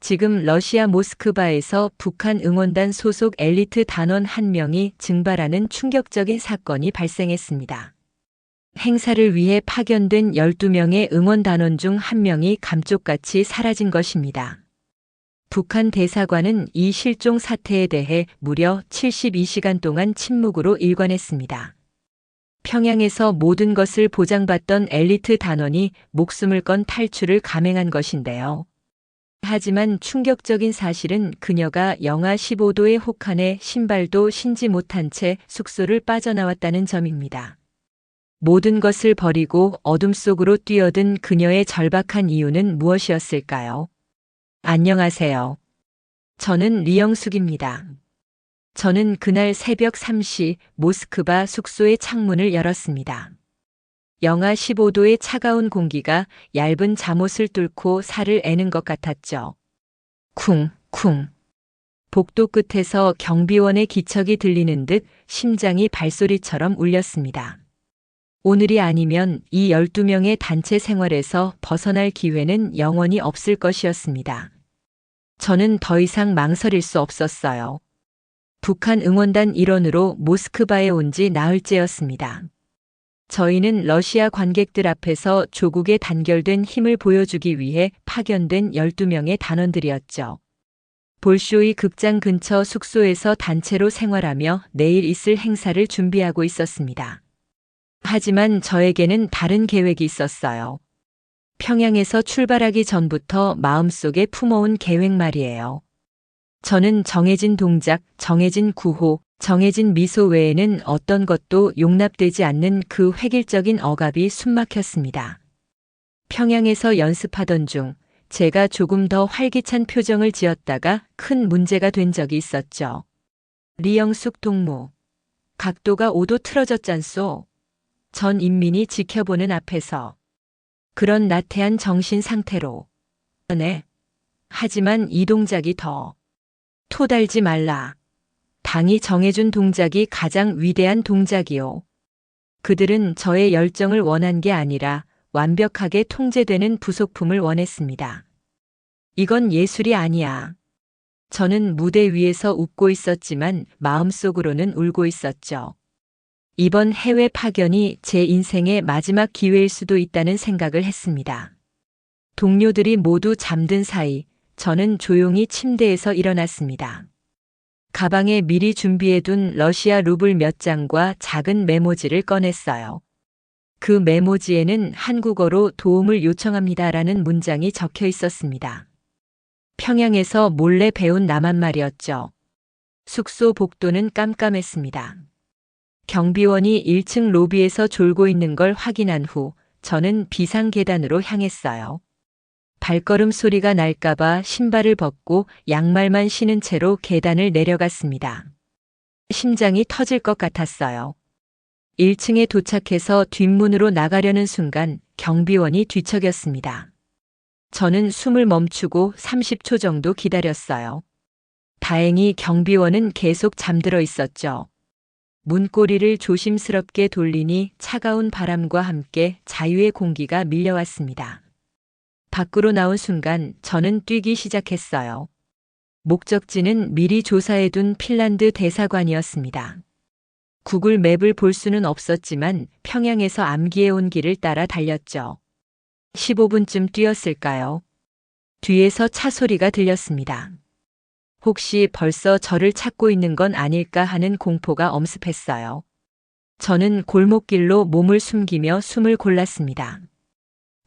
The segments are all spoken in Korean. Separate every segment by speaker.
Speaker 1: 지금 러시아 모스크바에서 북한 응원단 소속 엘리트 단원 한 명이 증발하는 충격적인 사건이 발생했습니다. 행사를 위해 파견된 12명의 응원단원 중 한 명이 감쪽같이 사라진 것입니다. 북한 대사관은 이 실종 사태에 대해 무려 72시간 동안 침묵으로 일관했습니다. 평양에서 모든 것을 보장받던 엘리트 단원이 목숨을 건 탈출을 감행한 것인데요. 하지만 충격적인 사실은 그녀가 영하 15도의 혹한에 신발도 신지 못한 채 숙소를 빠져나왔다는 점입니다. 모든 것을 버리고 어둠 속으로 뛰어든 그녀의 절박한 이유는 무엇이었을까요? 안녕하세요. 저는 리영숙입니다. 저는 그날 새벽 3시 모스크바 숙소의 창문을 열었습니다. 영하 15도의 차가운 공기가 얇은 잠옷을 뚫고 살을 애는 것 같았죠. 쿵쿵. 복도 끝에서 경비원의 기척이 들리는 듯 심장이 발소리처럼 울렸습니다. 오늘이 아니면 이 12명의 단체 생활에서 벗어날 기회는 영원히 없을 것이었습니다. 저는 더 이상 망설일 수 없었어요. 북한 응원단 일원으로 모스크바에 온 지 나흘째였습니다. 저희는 러시아 관객들 앞에서 조국의 단결된 힘을 보여주기 위해 파견된 12명의 단원들이었죠. 볼쇼이 극장 근처 숙소에서 단체로 생활하며 내일 있을 행사를 준비하고 있었습니다. 하지만 저에게는 다른 계획이 있었어요. 평양에서 출발하기 전부터 마음속에 품어온 계획 말이에요. 저는 정해진 동작, 정해진 구호, 정해진 미소 외에는 어떤 것도 용납되지 않는 그 획일적인 억압이 숨막혔습니다. 평양에서 연습하던 중 제가 조금 더 활기찬 표정을 지었다가 큰 문제가 된 적이 있었죠. 리영숙 동무. 각도가 5도 틀어졌잖소. 전 인민이 지켜보는 앞에서. 그런 나태한 정신 상태로. 네. 하지만 이 동작이 더. 토달지 말라. 당이 정해준 동작이 가장 위대한 동작이요. 그들은 저의 열정을 원한 게 아니라 완벽하게 통제되는 부속품을 원했습니다. 이건 예술이 아니야. 저는 무대 위에서 웃고 있었지만 마음속으로는 울고 있었죠. 이번 해외 파견이 제 인생의 마지막 기회일 수도 있다는 생각을 했습니다. 동료들이 모두 잠든 사이 저는 조용히 침대에서 일어났습니다. 가방에 미리 준비해둔 러시아 루블 몇 장과 작은 메모지를 꺼냈어요. 그 메모지에는 한국어로 도움을 요청합니다라는 문장이 적혀 있었습니다. 평양에서 몰래 배운 남한말이었죠. 숙소 복도는 깜깜했습니다. 경비원이 1층 로비에서 졸고 있는 걸 확인한 후 저는 비상계단으로 향했어요. 발걸음 소리가 날까봐 신발을 벗고 양말만 신은 채로 계단을 내려갔습니다. 심장이 터질 것 같았어요. 1층에 도착해서 뒷문으로 나가려는 순간 경비원이 뒤척였습니다. 저는 숨을 멈추고 30초 정도 기다렸어요. 다행히 경비원은 계속 잠들어 있었죠. 문고리를 조심스럽게 돌리니 차가운 바람과 함께 자유의 공기가 밀려왔습니다. 밖으로 나온 순간 저는 뛰기 시작했어요. 목적지는 미리 조사해둔 핀란드 대사관이었습니다. 구글 맵을 볼 수는 없었지만 평양에서 암기해온 길을 따라 달렸죠. 15분쯤 뛰었을까요? 뒤에서 차 소리가 들렸습니다. 혹시 벌써 저를 찾고 있는 건 아닐까 하는 공포가 엄습했어요. 저는 골목길로 몸을 숨기며 숨을 골랐습니다.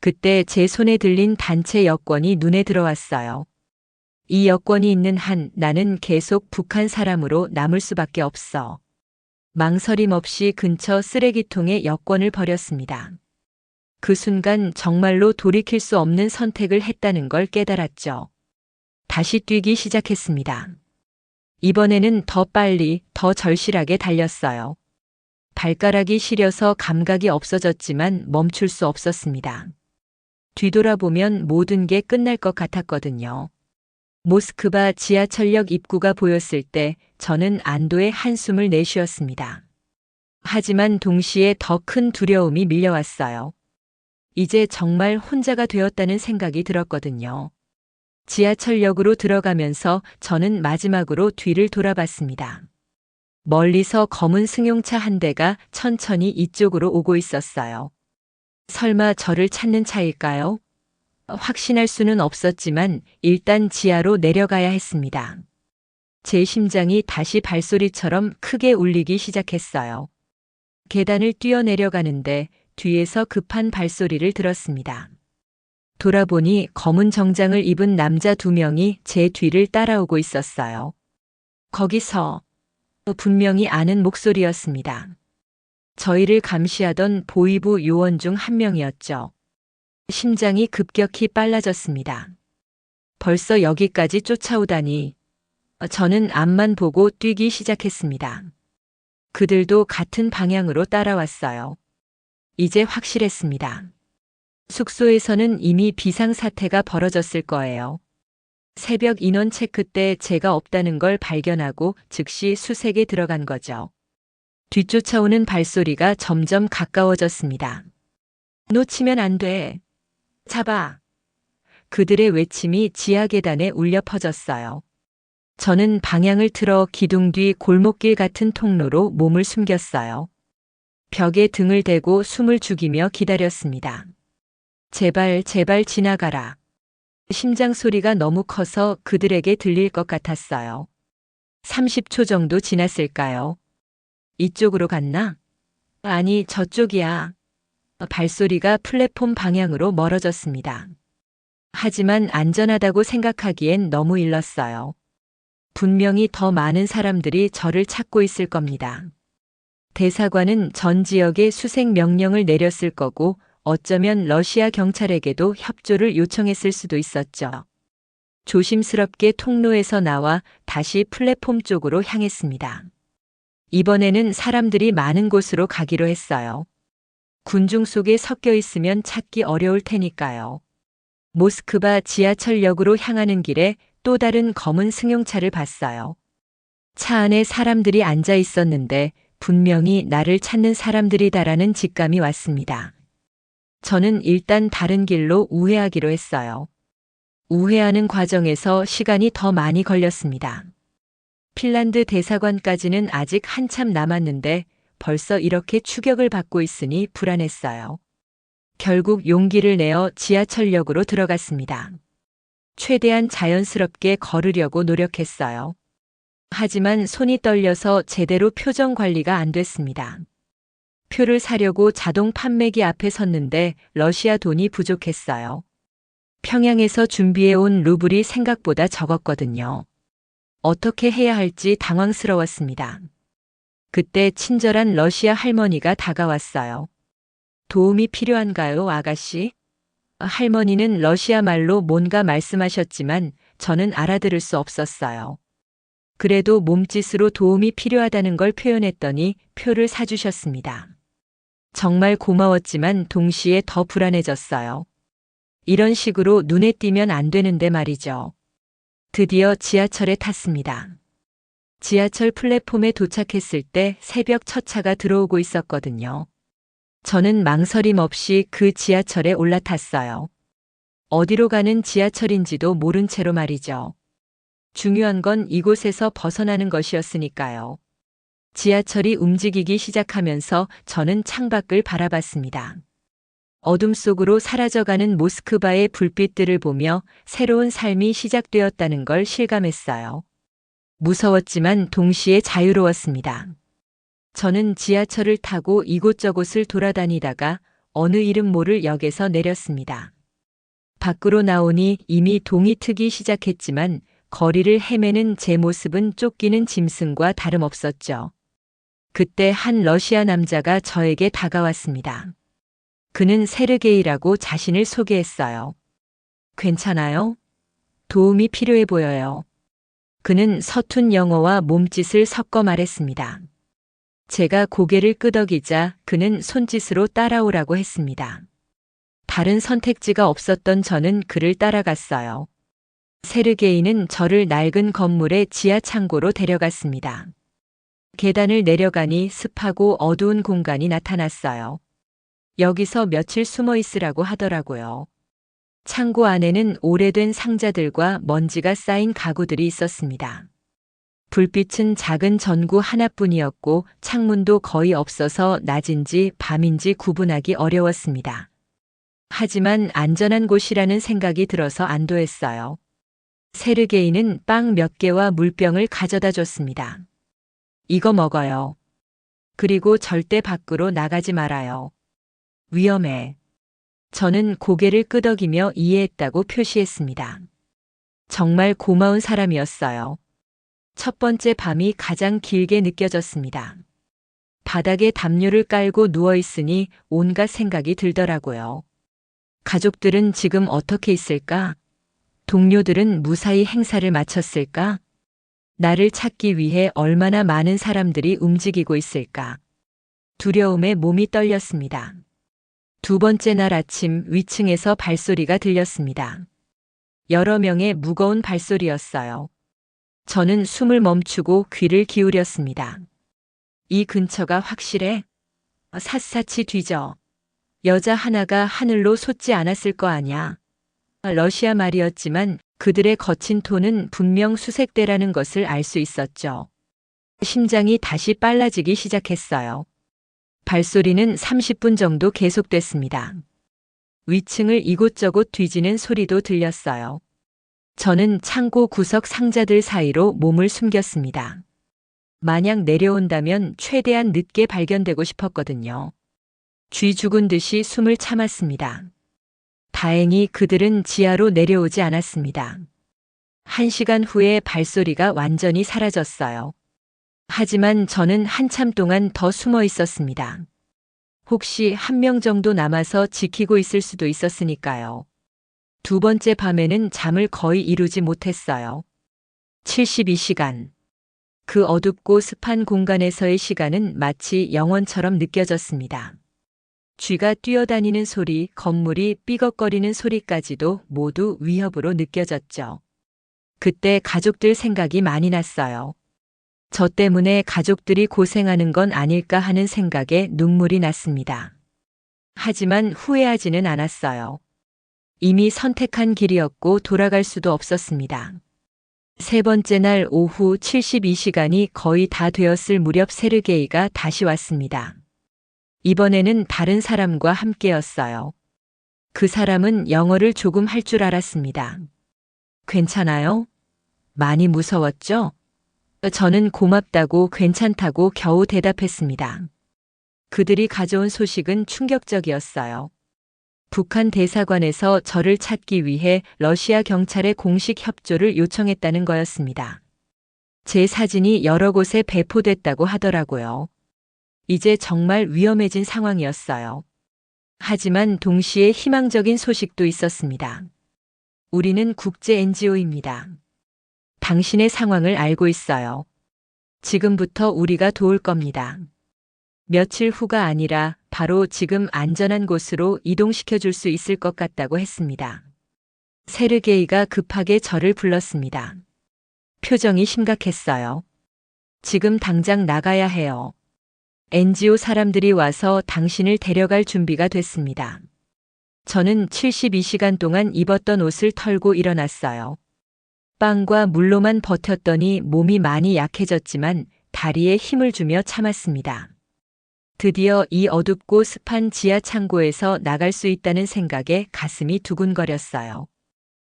Speaker 1: 그때 제 손에 들린 단체 여권이 눈에 들어왔어요. 이 여권이 있는 한 나는 계속 북한 사람으로 남을 수밖에 없어. 망설임 없이 근처 쓰레기통에 여권을 버렸습니다. 그 순간 정말로 돌이킬 수 없는 선택을 했다는 걸 깨달았죠. 다시 뛰기 시작했습니다. 이번에는 더 빨리, 더 절실하게 달렸어요. 발가락이 시려서 감각이 없어졌지만 멈출 수 없었습니다. 뒤돌아보면 모든 게 끝날 것 같았거든요. 모스크바 지하철역 입구가 보였을 때 저는 안도의 한숨을 내쉬었습니다. 하지만 동시에 더 큰 두려움이 밀려왔어요. 이제 정말 혼자가 되었다는 생각이 들었거든요. 지하철역으로 들어가면서 저는 마지막으로 뒤를 돌아봤습니다. 멀리서 검은 승용차 한 대가 천천히 이쪽으로 오고 있었어요. 설마 저를 찾는 차일까요? 확신할 수는 없었지만 일단 지하로 내려가야 했습니다. 제 심장이 다시 발소리처럼 크게 울리기 시작했어요. 계단을 뛰어내려가는데 뒤에서 급한 발소리를 들었습니다. 돌아보니 검은 정장을 입은 남자 2명이 제 뒤를 따라오고 있었어요. 거기서 분명히 아는 목소리였습니다. 저희를 감시하던 보위부 요원 중 한 명이었죠. 심장이 급격히 빨라졌습니다. 벌써 여기까지 쫓아오다니. 저는 앞만 보고 뛰기 시작했습니다. 그들도 같은 방향으로 따라왔어요. 이제 확실했습니다. 숙소에서는 이미 비상사태가 벌어졌을 거예요. 새벽 인원 체크 때 제가 없다는 걸 발견하고 즉시 수색에 들어간 거죠. 뒤쫓아오는 발소리가 점점 가까워졌습니다. 놓치면 안 돼. 잡아. 그들의 외침이 지하 계단에 울려 퍼졌어요. 저는 방향을 틀어 기둥 뒤 골목길 같은 통로로 몸을 숨겼어요. 벽에 등을 대고 숨을 죽이며 기다렸습니다. 제발, 제발 지나가라. 심장 소리가 너무 커서 그들에게 들릴 것 같았어요. 30초 정도 지났을까요? 이쪽으로 갔나? 아니, 저쪽이야. 발소리가 플랫폼 방향으로 멀어졌습니다. 하지만 안전하다고 생각하기엔 너무 일렀어요. 분명히 더 많은 사람들이 저를 찾고 있을 겁니다. 대사관은 전 지역에 수색 명령을 내렸을 거고 어쩌면 러시아 경찰에게도 협조를 요청했을 수도 있었죠. 조심스럽게 통로에서 나와 다시 플랫폼 쪽으로 향했습니다. 이번에는 사람들이 많은 곳으로 가기로 했어요. 군중 속에 섞여 있으면 찾기 어려울 테니까요. 모스크바 지하철역으로 향하는 길에 또 다른 검은 승용차를 봤어요. 차 안에 사람들이 앉아 있었는데 분명히 나를 찾는 사람들이다라는 직감이 왔습니다. 저는 일단 다른 길로 우회하기로 했어요. 우회하는 과정에서 시간이 더 많이 걸렸습니다. 핀란드 대사관까지는 아직 한참 남았는데 벌써 이렇게 추격을 받고 있으니 불안했어요. 결국 용기를 내어 지하철역으로 들어갔습니다. 최대한 자연스럽게 걸으려고 노력했어요. 하지만 손이 떨려서 제대로 표정 관리가 안 됐습니다. 표를 사려고 자동 판매기 앞에 섰는데 러시아 돈이 부족했어요. 평양에서 준비해온 루블이 생각보다 적었거든요. 어떻게 해야 할지 당황스러웠습니다. 그때 친절한 러시아 할머니가 다가왔어요. 도움이 필요한가요, 아가씨? 할머니는 러시아 말로 뭔가 말씀하셨지만 저는 알아들을 수 없었어요. 그래도 몸짓으로 도움이 필요하다는 걸 표현했더니 표를 사주셨습니다. 정말 고마웠지만 동시에 더 불안해졌어요. 이런 식으로 눈에 띄면 안 되는데 말이죠. 드디어 지하철에 탔습니다. 지하철 플랫폼에 도착했을 때 새벽 첫 차가 들어오고 있었거든요. 저는 망설임 없이 그 지하철에 올라탔어요. 어디로 가는 지하철인지도 모른 채로 말이죠. 중요한 건 이곳에서 벗어나는 것이었으니까요. 지하철이 움직이기 시작하면서 저는 창밖을 바라봤습니다. 어둠 속으로 사라져가는 모스크바의 불빛들을 보며 새로운 삶이 시작되었다는 걸 실감했어요. 무서웠지만 동시에 자유로웠습니다. 저는 지하철을 타고 이곳저곳을 돌아다니다가 어느 이름 모를 역에서 내렸습니다. 밖으로 나오니 이미 동이 트기 시작했지만 거리를 헤매는 제 모습은 쫓기는 짐승과 다름없었죠. 그때 한 러시아 남자가 저에게 다가왔습니다. 그는 세르게이라고 자신을 소개했어요. 괜찮아요? 도움이 필요해 보여요. 그는 서툰 영어와 몸짓을 섞어 말했습니다. 제가 고개를 끄덕이자 그는 손짓으로 따라오라고 했습니다. 다른 선택지가 없었던 저는 그를 따라갔어요. 세르게이는 저를 낡은 건물의 지하 창고로 데려갔습니다. 계단을 내려가니 습하고 어두운 공간이 나타났어요. 여기서 며칠 숨어 있으라고 하더라고요. 창고 안에는 오래된 상자들과 먼지가 쌓인 가구들이 있었습니다. 불빛은 작은 전구 하나뿐이었고 창문도 거의 없어서 낮인지 밤인지 구분하기 어려웠습니다. 하지만 안전한 곳이라는 생각이 들어서 안도했어요. 세르게이는 빵 몇 개와 물병을 가져다 줬습니다. 이거 먹어요. 그리고 절대 밖으로 나가지 말아요. 위험해. 저는 고개를 끄덕이며 이해했다고 표시했습니다. 정말 고마운 사람이었어요. 첫 번째 밤이 가장 길게 느껴졌습니다. 바닥에 담요를 깔고 누워있으니 온갖 생각이 들더라고요. 가족들은 지금 어떻게 있을까? 동료들은 무사히 행사를 마쳤을까? 나를 찾기 위해 얼마나 많은 사람들이 움직이고 있을까? 두려움에 몸이 떨렸습니다. 두 번째 날 아침 위층에서 발소리가 들렸습니다. 여러 명의 무거운 발소리였어요. 저는 숨을 멈추고 귀를 기울였습니다. 이 근처가 확실해? 샅샅이 뒤져. 여자 하나가 하늘로 솟지 않았을 거 아냐. 러시아 말이었지만 그들의 거친 톤은 분명 수색대라는 것을 알 수 있었죠. 심장이 다시 빨라지기 시작했어요. 발소리는 30분 정도 계속됐습니다. 위층을 이곳저곳 뒤지는 소리도 들렸어요. 저는 창고 구석 상자들 사이로 몸을 숨겼습니다. 만약 내려온다면 최대한 늦게 발견되고 싶었거든요. 쥐 죽은 듯이 숨을 참았습니다. 다행히 그들은 지하로 내려오지 않았습니다. 1시간 후에 발소리가 완전히 사라졌어요. 하지만 저는 한참 동안 더 숨어 있었습니다. 혹시 한 명 정도 남아서 지키고 있을 수도 있었으니까요. 두 번째 밤에는 잠을 거의 이루지 못했어요. 72시간. 그 어둡고 습한 공간에서의 시간은 마치 영원처럼 느껴졌습니다. 쥐가 뛰어다니는 소리, 건물이 삐걱거리는 소리까지도 모두 위협으로 느껴졌죠. 그때 가족들 생각이 많이 났어요. 저 때문에 가족들이 고생하는 건 아닐까 하는 생각에 눈물이 났습니다. 하지만 후회하지는 않았어요. 이미 선택한 길이었고 돌아갈 수도 없었습니다. 세 번째 날 오후 72시간이 거의 다 되었을 무렵 세르게이가 다시 왔습니다. 이번에는 다른 사람과 함께였어요. 그 사람은 영어를 조금 할 줄 알았습니다. 괜찮아요? 많이 무서웠죠? 저는 고맙다고 괜찮다고 겨우 대답했습니다. 그들이 가져온 소식은 충격적이었어요. 북한 대사관에서 저를 찾기 위해 러시아 경찰에 공식 협조를 요청했다는 거였습니다. 제 사진이 여러 곳에 배포됐다고 하더라고요. 이제 정말 위험해진 상황이었어요. 하지만 동시에 희망적인 소식도 있었습니다. 우리는 국제 NGO입니다. 당신의 상황을 알고 있어요. 지금부터 우리가 도울 겁니다. 며칠 후가 아니라 바로 지금 안전한 곳으로 이동시켜 줄 수 있을 것 같다고 했습니다. 세르게이가 급하게 저를 불렀습니다. 표정이 심각했어요. 지금 당장 나가야 해요. NGO 사람들이 와서 당신을 데려갈 준비가 됐습니다. 저는 72시간 동안 입었던 옷을 털고 일어났어요. 빵과 물로만 버텼더니 몸이 많이 약해졌지만 다리에 힘을 주며 참았습니다. 드디어 이 어둡고 습한 지하 창고에서 나갈 수 있다는 생각에 가슴이 두근거렸어요.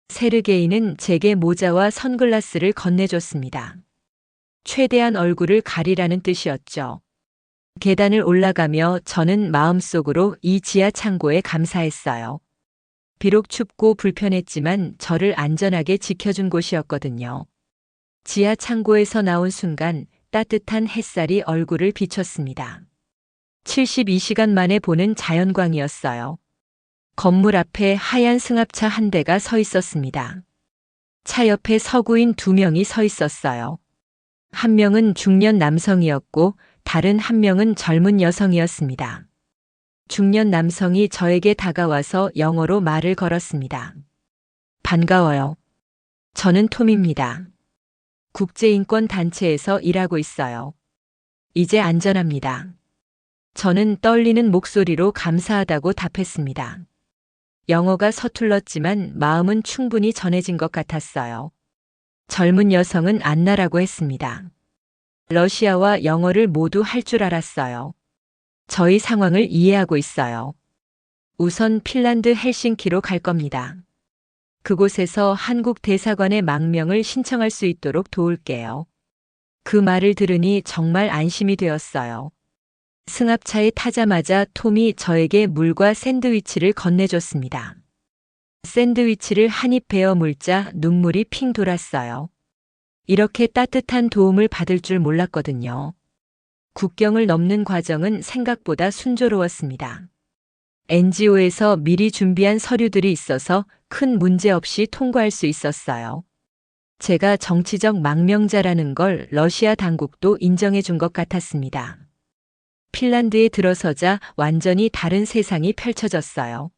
Speaker 1: 세르게이는 제게 모자와 선글라스를 건네줬습니다. 최대한 얼굴을 가리라는 뜻이었죠. 계단을 올라가며 저는 마음속으로 이 지하 창고에 감사했어요. 비록 춥고 불편했지만 저를 안전하게 지켜준 곳이었거든요. 지하 창고에서 나온 순간 따뜻한 햇살이 얼굴을 비췄습니다. 72시간 만에 보는 자연광이었어요. 건물 앞에 하얀 승합차 한 대가 서 있었습니다. 차 옆에 서구인 2명이 서 있었어요. 한 명은 중년 남성이었고 다른 한 명은 젊은 여성이었습니다. 중년 남성이 저에게 다가와서 영어로 말을 걸었습니다. 반가워요. 저는 톰입니다. 국제인권단체에서 일하고 있어요. 이제 안전합니다. 저는 떨리는 목소리로 감사하다고 답했습니다. 영어가 서툴렀지만 마음은 충분히 전해진 것 같았어요. 젊은 여성은 안나라고 했습니다. 러시아와 영어를 모두 할 줄 알았어요. 저희 상황을 이해하고 있어요. 우선 핀란드 헬싱키로 갈 겁니다. 그곳에서 한국 대사관에 망명을 신청할 수 있도록 도울게요. 그 말을 들으니 정말 안심이 되었어요. 승합차에 타자마자 톰이 저에게 물과 샌드위치를 건네줬습니다. 샌드위치를 한 입 베어 물자 눈물이 핑 돌았어요. 이렇게 따뜻한 도움을 받을 줄 몰랐거든요. 국경을 넘는 과정은 생각보다 순조로웠습니다. NGO에서 미리 준비한 서류들이 있어서 큰 문제 없이 통과할 수 있었어요. 제가 정치적 망명자라는 걸 러시아 당국도 인정해 준 것 같았습니다. 핀란드에 들어서자 완전히 다른 세상이 펼쳐졌어요.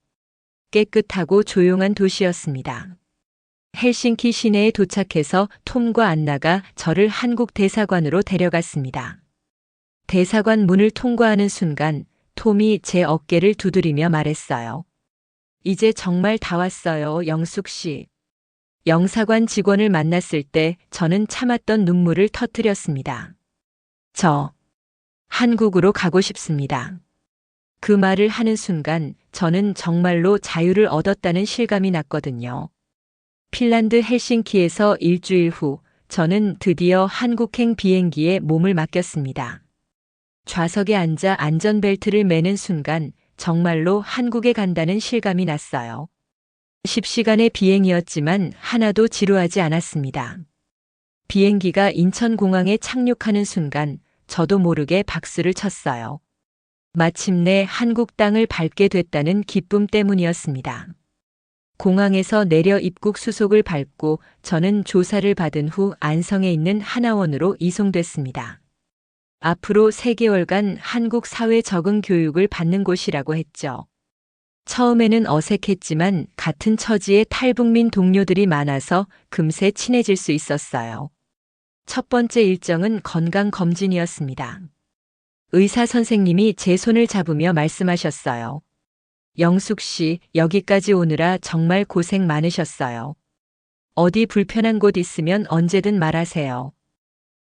Speaker 1: 깨끗하고 조용한 도시였습니다. 헬싱키 시내에 도착해서 톰과 안나가 저를 한국 대사관으로 데려갔습니다. 대사관 문을 통과하는 순간 톰이 제 어깨를 두드리며 말했어요. 이제 정말 다 왔어요, 영숙 씨. 영사관 직원을 만났을 때 저는 참았던 눈물을 터뜨렸습니다. 저 한국으로 가고 싶습니다. 그 말을 하는 순간 저는 정말로 자유를 얻었다는 실감이 났거든요. 핀란드 헬싱키에서 일주일 후 저는 드디어 한국행 비행기에 몸을 맡겼습니다. 좌석에 앉아 안전벨트를 매는 순간 정말로 한국에 간다는 실감이 났어요. 10시간의 비행이었지만 하나도 지루하지 않았습니다. 비행기가 인천공항에 착륙하는 순간 저도 모르게 박수를 쳤어요. 마침내 한국 땅을 밟게 됐다는 기쁨 때문이었습니다. 공항에서 내려 입국 수속을 밟고 저는 조사를 받은 후 안성에 있는 하나원으로 이송됐습니다. 앞으로 3개월간 한국 사회 적응 교육을 받는 곳이라고 했죠. 처음에는 어색했지만 같은 처지의 탈북민 동료들이 많아서 금세 친해질 수 있었어요. 첫 번째 일정은 건강검진이었습니다. 의사 선생님이 제 손을 잡으며 말씀하셨어요. 영숙 씨, 여기까지 오느라 정말 고생 많으셨어요. 어디 불편한 곳 있으면 언제든 말하세요.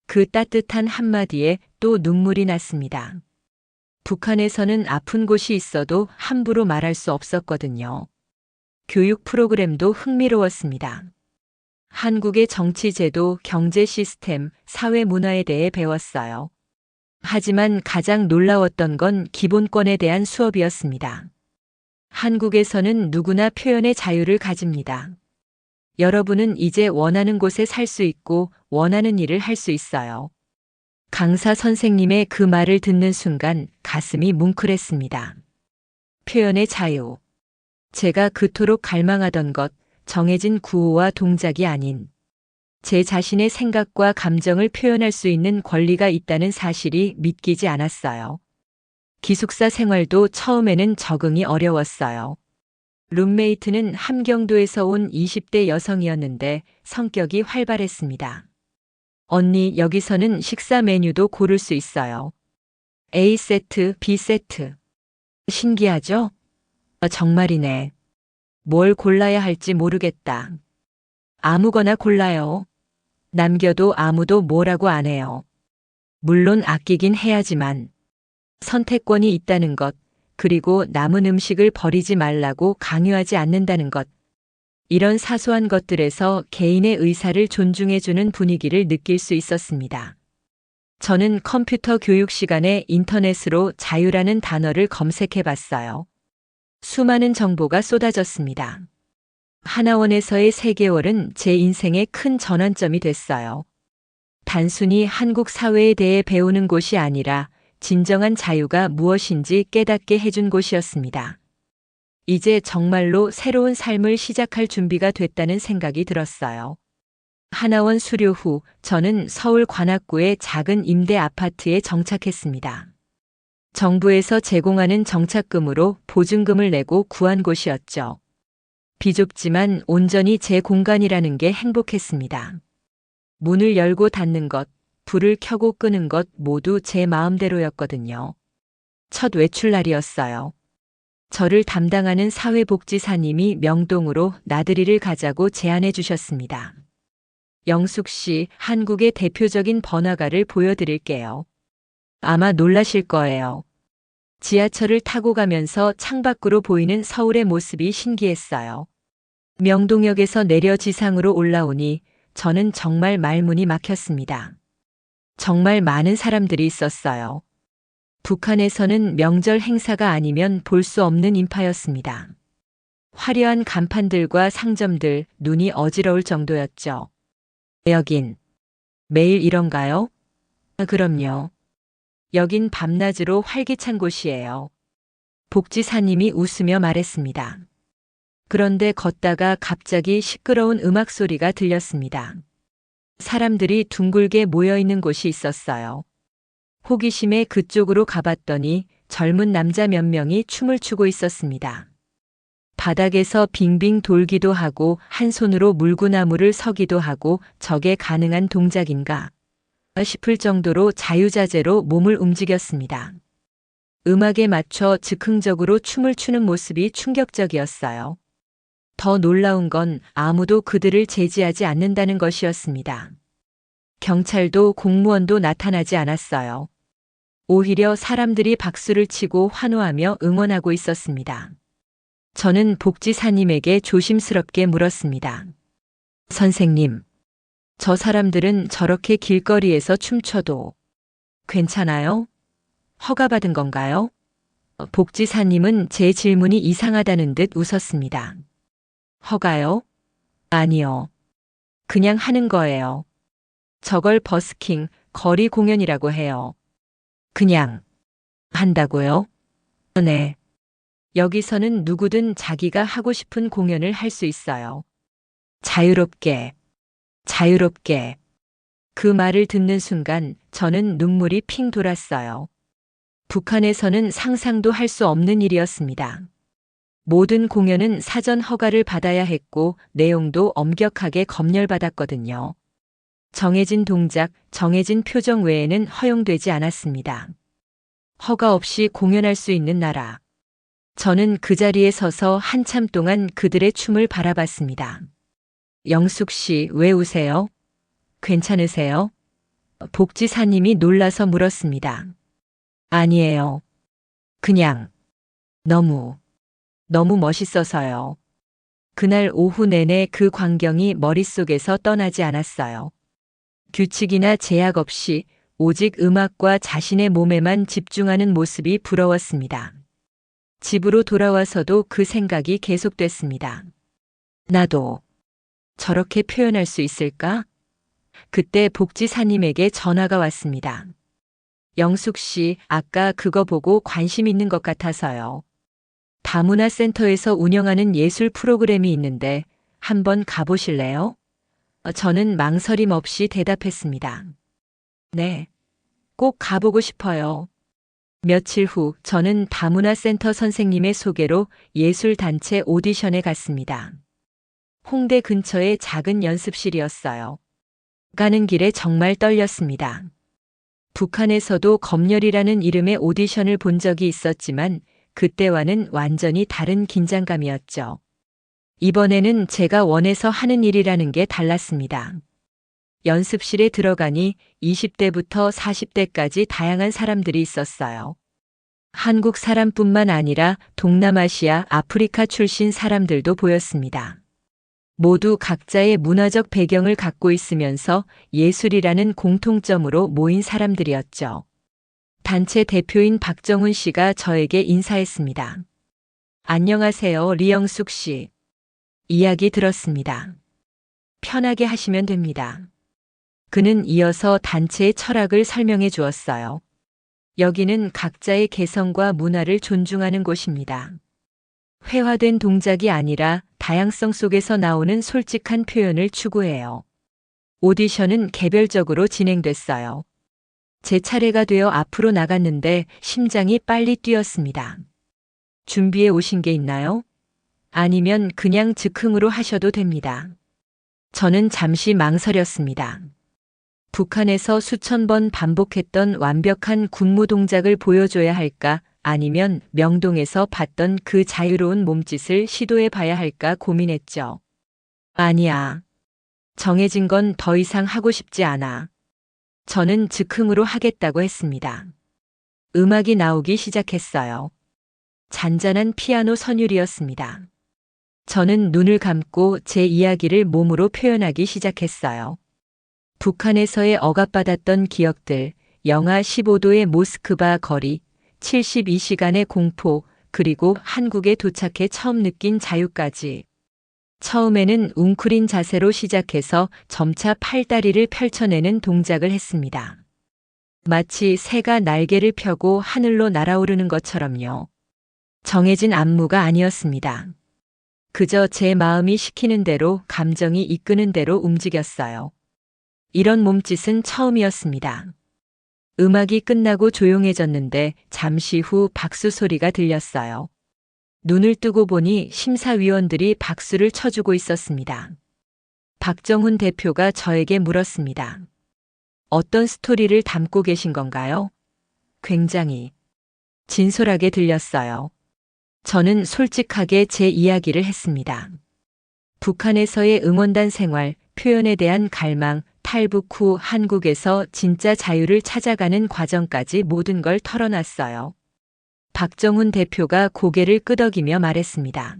Speaker 1: 그 따뜻한 한마디에 또 눈물이 났습니다. 북한에서는 아픈 곳이 있어도 함부로 말할 수 없었거든요. 교육 프로그램도 흥미로웠습니다. 한국의 정치 제도, 경제 시스템, 사회 문화에 대해 배웠어요. 하지만 가장 놀라웠던 건 기본권에 대한 수업이었습니다. 한국에서는 누구나 표현의 자유를 가집니다. 여러분은 이제 원하는 곳에 살 수 있고 원하는 일을 할 수 있어요. 강사 선생님의 그 말을 듣는 순간 가슴이 뭉클했습니다. 표현의 자유. 제가 그토록 갈망하던 것, 정해진 구호와 동작이 아닌 제 자신의 생각과 감정을 표현할 수 있는 권리가 있다는 사실이 믿기지 않았어요. 기숙사 생활도 처음에는 적응이 어려웠어요. 룸메이트는 함경도에서 온 20대 여성이었는데 성격이 활발했습니다. 언니, 여기서는 식사 메뉴도 고를 수 있어요. A세트, B세트. 신기하죠? 정말이네. 뭘 골라야 할지 모르겠다. 아무거나 골라요. 남겨도 아무도 뭐라고 안 해요. 물론 아끼긴 해야지만 선택권이 있다는 것, 그리고 남은 음식을 버리지 말라고 강요하지 않는다는 것. 이런 사소한 것들에서 개인의 의사를 존중해주는 분위기를 느낄 수 있었습니다. 저는 컴퓨터 교육 시간에 인터넷으로 자유라는 단어를 검색해 봤어요. 수많은 정보가 쏟아졌습니다. 하나원에서의 3개월은 제 인생의 큰 전환점이 됐어요. 단순히 한국 사회에 대해 배우는 곳이 아니라 진정한 자유가 무엇인지 깨닫게 해준 곳이었습니다. 이제 정말로 새로운 삶을 시작할 준비가 됐다는 생각이 들었어요. 하나원 수료 후 저는 서울 관악구의 작은 임대 아파트에 정착했습니다. 정부에서 제공하는 정착금으로 보증금을 내고 구한 곳이었죠. 비좁지만 온전히 제 공간이라는 게 행복했습니다. 문을 열고 닫는 것, 불을 켜고 끄는 것 모두 제 마음대로였거든요. 첫 외출날이었어요. 저를 담당하는 사회복지사님이 명동으로 나들이를 가자고 제안해 주셨습니다. 영숙 씨, 한국의 대표적인 번화가를 보여드릴게요. 아마 놀라실 거예요. 지하철을 타고 가면서 창밖으로 보이는 서울의 모습이 신기했어요. 명동역에서 내려 지상으로 올라오니 저는 정말 말문이 막혔습니다. 정말 많은 사람들이 있었어요. 북한에서는 명절 행사가 아니면 볼 수 없는 인파였습니다. 화려한 간판들과 상점들, 눈이 어지러울 정도였죠. 여긴 매일 이런가요? 그럼요. 여긴 밤낮으로 활기찬 곳이에요. 복지사님이 웃으며 말했습니다. 그런데 걷다가 갑자기 시끄러운 음악 소리가 들렸습니다. 사람들이 둥글게 모여 있는 곳이 있었어요. 호기심에 그쪽으로 가봤더니 젊은 남자 몇 명이 춤을 추고 있었습니다. 바닥에서 빙빙 돌기도 하고 한 손으로 물구나무를 서기도 하고 저게 가능한 동작인가 싶을 정도로 자유자재로 몸을 움직였습니다. 음악에 맞춰 즉흥적으로 춤을 추는 모습이 충격적이었어요. 더 놀라운 건 아무도 그들을 제지하지 않는다는 것이었습니다. 경찰도 공무원도 나타나지 않았어요. 오히려 사람들이 박수를 치고 환호하며 응원하고 있었습니다. 저는 복지사님에게 조심스럽게 물었습니다. 선생님, 저 사람들은 저렇게 길거리에서 춤춰도 괜찮아요? 허가받은 건가요? 복지사님은 제 질문이 이상하다는 듯 웃었습니다. 허가요? 아니요. 그냥 하는 거예요. 저걸 버스킹, 거리 공연이라고 해요. 그냥 한다고요? 네. 여기서는 누구든 자기가 하고 싶은 공연을 할 수 있어요. 자유롭게, 자유롭게. 그 말을 듣는 순간 저는 눈물이 핑 돌았어요. 북한에서는 상상도 할 수 없는 일이었습니다. 모든 공연은 사전 허가를 받아야 했고 내용도 엄격하게 검열받았거든요. 정해진 동작, 정해진 표정 외에는 허용되지 않았습니다. 허가 없이 공연할 수 있는 나라. 저는 그 자리에 서서 한참 동안 그들의 춤을 바라봤습니다. 영숙 씨, 왜 우세요? 괜찮으세요? 복지사님이 놀라서 물었습니다. 아니에요. 그냥 너무 멋있어서요. 그날 오후 내내 그 광경이 머릿속에서 떠나지 않았어요. 규칙이나 제약 없이 오직 음악과 자신의 몸에만 집중하는 모습이 부러웠습니다. 집으로 돌아와서도 그 생각이 계속됐습니다. 나도 저렇게 표현할 수 있을까? 그때 복지사님에게 전화가 왔습니다. 영숙 씨, 아까 그거 보고 관심 있는 것 같아서요. 다문화센터에서 운영하는 예술 프로그램이 있는데 한번 가보실래요? 저는 망설임 없이 대답했습니다. 네, 꼭 가보고 싶어요. 며칠 후 저는 다문화센터 선생님의 소개로 예술단체 오디션에 갔습니다. 홍대 근처의 작은 연습실이었어요. 가는 길에 정말 떨렸습니다. 북한에서도 검열이라는 이름의 오디션을 본 적이 있었지만 그때와는 완전히 다른 긴장감이었죠. 이번에는 제가 원해서 하는 일이라는 게 달랐습니다. 연습실에 들어가니 20대부터 40대까지 다양한 사람들이 있었어요. 한국 사람뿐만 아니라 동남아시아, 아프리카 출신 사람들도 보였습니다. 모두 각자의 문화적 배경을 갖고 있으면서 예술이라는 공통점으로 모인 사람들이었죠. 단체 대표인 박정훈 씨가 저에게 인사했습니다. 안녕하세요, 리영숙 씨. 이야기 들었습니다. 편하게 하시면 됩니다. 그는 이어서 단체의 철학을 설명해 주었어요. 여기는 각자의 개성과 문화를 존중하는 곳입니다. 회화된 동작이 아니라 다양성 속에서 나오는 솔직한 표현을 추구해요. 오디션은 개별적으로 진행됐어요. 제 차례가 되어 앞으로 나갔는데 심장이 빨리 뛰었습니다. 준비해 오신 게 있나요? 아니면 그냥 즉흥으로 하셔도 됩니다. 저는 잠시 망설였습니다. 북한에서 수천 번 반복했던 완벽한 군무 동작을 보여줘야 할까 아니면 명동에서 봤던 그 자유로운 몸짓을 시도해 봐야 할까 고민했죠. 아니야. 정해진 건 더 이상 하고 싶지 않아. 저는 즉흥으로 하겠다고 했습니다. 음악이 나오기 시작했어요. 잔잔한 피아노 선율이었습니다. 저는 눈을 감고 제 이야기를 몸으로 표현하기 시작했어요. 북한에서의 억압받았던 기억들, 영하 15도의 모스크바 거리, 72시간의 공포, 그리고 한국에 도착해 처음 느낀 자유까지. 처음에는 웅크린 자세로 시작해서 점차 팔다리를 펼쳐내는 동작을 했습니다. 마치 새가 날개를 펴고 하늘로 날아오르는 것처럼요. 정해진 안무가 아니었습니다. 그저 제 마음이 시키는 대로, 감정이 이끄는 대로 움직였어요. 이런 몸짓은 처음이었습니다. 음악이 끝나고 조용해졌는데 잠시 후 박수 소리가 들렸어요. 눈을 뜨고 보니 심사위원들이 박수를 쳐주고 있었습니다. 박정훈 대표가 저에게 물었습니다. 어떤 스토리를 담고 계신 건가요? 굉장히 진솔하게 들렸어요. 저는 솔직하게 제 이야기를 했습니다. 북한에서의 응원단 생활, 표현에 대한 갈망, 탈북 후 한국에서 진짜 자유를 찾아가는 과정까지 모든 걸 털어놨어요. 박정훈 대표가 고개를 끄덕이며 말했습니다.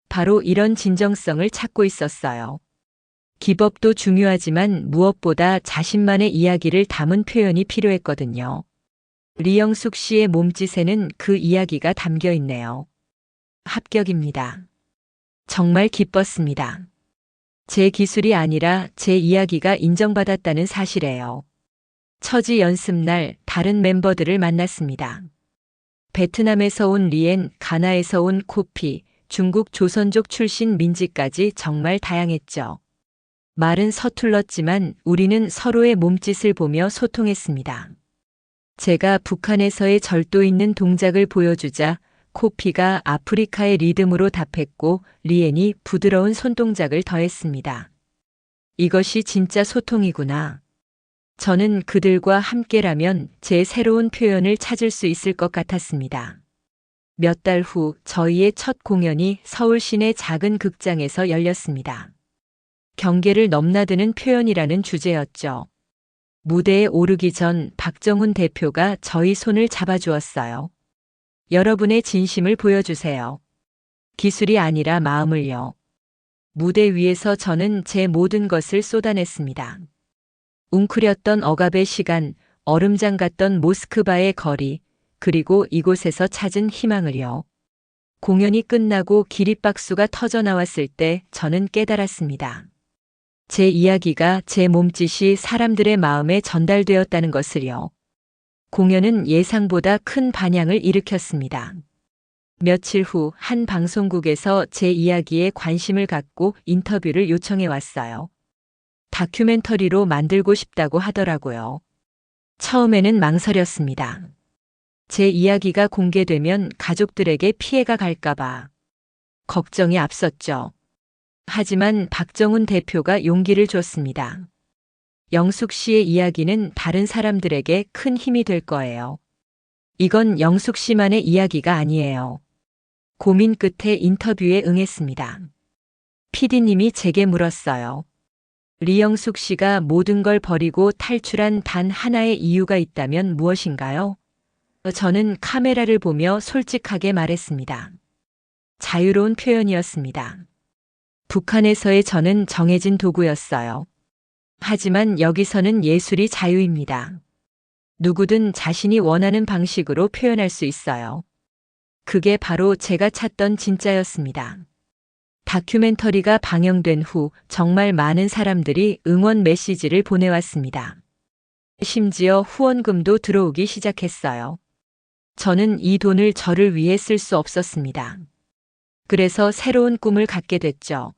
Speaker 1: 바로 이런 진정성을 찾고 있었어요. 기법도 중요하지만 무엇보다 자신만의 이야기를 담은 표현이 필요했거든요. 리영숙 씨의 몸짓에는 그 이야기가 담겨 있네요. 합격입니다. 정말 기뻤습니다. 제 기술이 아니라 제 이야기가 인정받았다는 사실이에요. 처지 연습날 다른 멤버들을 만났습니다. 베트남에서 온 리엔, 가나에서 온 코피, 중국 조선족 출신 민지까지 정말 다양했죠. 말은 서툴렀지만 우리는 서로의 몸짓을 보며 소통했습니다. 제가 북한에서의 절도 있는 동작을 보여주자 코피가 아프리카의 리듬으로 답했고 리엔이 부드러운 손동작을 더했습니다. 이것이 진짜 소통이구나. 저는 그들과 함께라면 제 새로운 표현을 찾을 수 있을 것 같았습니다. 몇 달 후 저희의 첫 공연이 서울 시내 작은 극장에서 열렸습니다. 경계를 넘나드는 표현이라는 주제였죠. 무대에 오르기 전 박정훈 대표가 저희 손을 잡아주었어요. 여러분의 진심을 보여주세요. 기술이 아니라 마음을요. 무대 위에서 저는 제 모든 것을 쏟아냈습니다. 웅크렸던 억압의 시간, 얼음장 같던 모스크바의 거리, 그리고 이곳에서 찾은 희망을요. 공연이 끝나고 기립박수가 터져 나왔을 때 저는 깨달았습니다. 제 이야기가 제 몸짓이 사람들의 마음에 전달되었다는 것을요. 공연은 예상보다 큰 반향을 일으켰습니다. 며칠 후 한 방송국에서 제 이야기에 관심을 갖고 인터뷰를 요청해 왔어요. 다큐멘터리로 만들고 싶다고 하더라고요. 처음에는 망설였습니다. 제 이야기가 공개되면 가족들에게 피해가 갈까봐 걱정이 앞섰죠. 하지만 박정훈 대표가 용기를 줬습니다. 영숙 씨의 이야기는 다른 사람들에게 큰 힘이 될 거예요. 이건 영숙 씨만의 이야기가 아니에요. 고민 끝에 인터뷰에 응했습니다. PD님이 제게 물었어요. 리영숙 씨가 모든 걸 버리고 탈출한 단 하나의 이유가 있다면 무엇인가요? 저는 카메라를 보며 솔직하게 말했습니다. 자유로운 표현이었습니다. 북한에서의 저는 정해진 도구였어요. 하지만 여기서는 예술이 자유입니다. 누구든 자신이 원하는 방식으로 표현할 수 있어요. 그게 바로 제가 찾던 진짜였습니다. 다큐멘터리가 방영된 후 정말 많은 사람들이 응원 메시지를 보내왔습니다. 심지어 후원금도 들어오기 시작했어요. 저는 이 돈을 저를 위해 쓸 수 없었습니다. 그래서 새로운 꿈을 갖게 됐죠.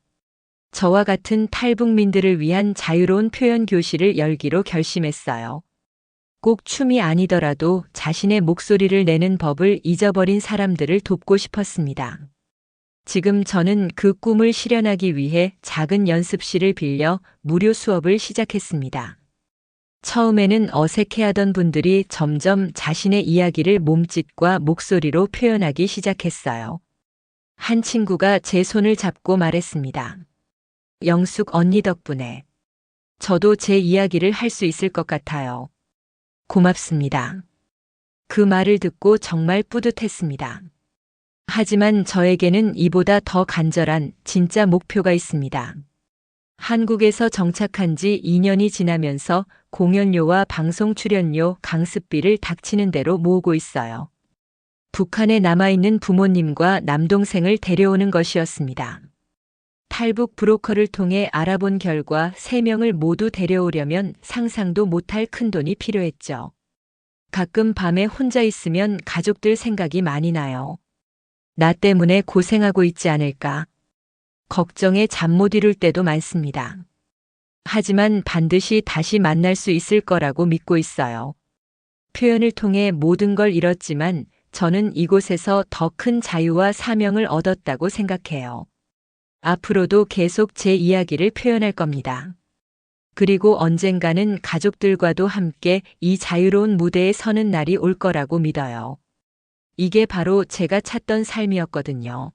Speaker 1: 저와 같은 탈북민들을 위한 자유로운 표현 교실을 열기로 결심했어요. 꼭 춤이 아니더라도 자신의 목소리를 내는 법을 잊어버린 사람들을 돕고 싶었습니다. 지금 저는 그 꿈을 실현하기 위해 작은 연습실을 빌려 무료 수업을 시작했습니다. 처음에는 어색해하던 분들이 점점 자신의 이야기를 몸짓과 목소리로 표현하기 시작했어요. 한 친구가 제 손을 잡고 말했습니다. 영숙 언니 덕분에 저도 제 이야기를 할 수 있을 것 같아요. 고맙습니다. 그 말을 듣고 정말 뿌듯했습니다. 하지만 저에게는 이보다 더 간절한 진짜 목표가 있습니다. 한국에서 정착한 지 2년이 지나면서 공연료와 방송 출연료, 강습비를 닥치는 대로 모으고 있어요. 북한에 남아있는 부모님과 남동생을 데려오는 것이었습니다. 탈북 브로커를 통해 알아본 결과 3명을 모두 데려오려면 상상도 못할 큰돈이 필요했죠. 가끔 밤에 혼자 있으면 가족들 생각이 많이 나요. 나 때문에 고생하고 있지 않을까. 걱정에 잠 못 이룰 때도 많습니다. 하지만 반드시 다시 만날 수 있을 거라고 믿고 있어요. 표현을 통해 모든 걸 잃었지만 저는 이곳에서 더 큰 자유와 사명을 얻었다고 생각해요. 앞으로도 계속 제 이야기를 표현할 겁니다. 그리고 언젠가는 가족들과도 함께 이 자유로운 무대에 서는 날이 올 거라고 믿어요. 이게 바로 제가 찾던 삶이었거든요.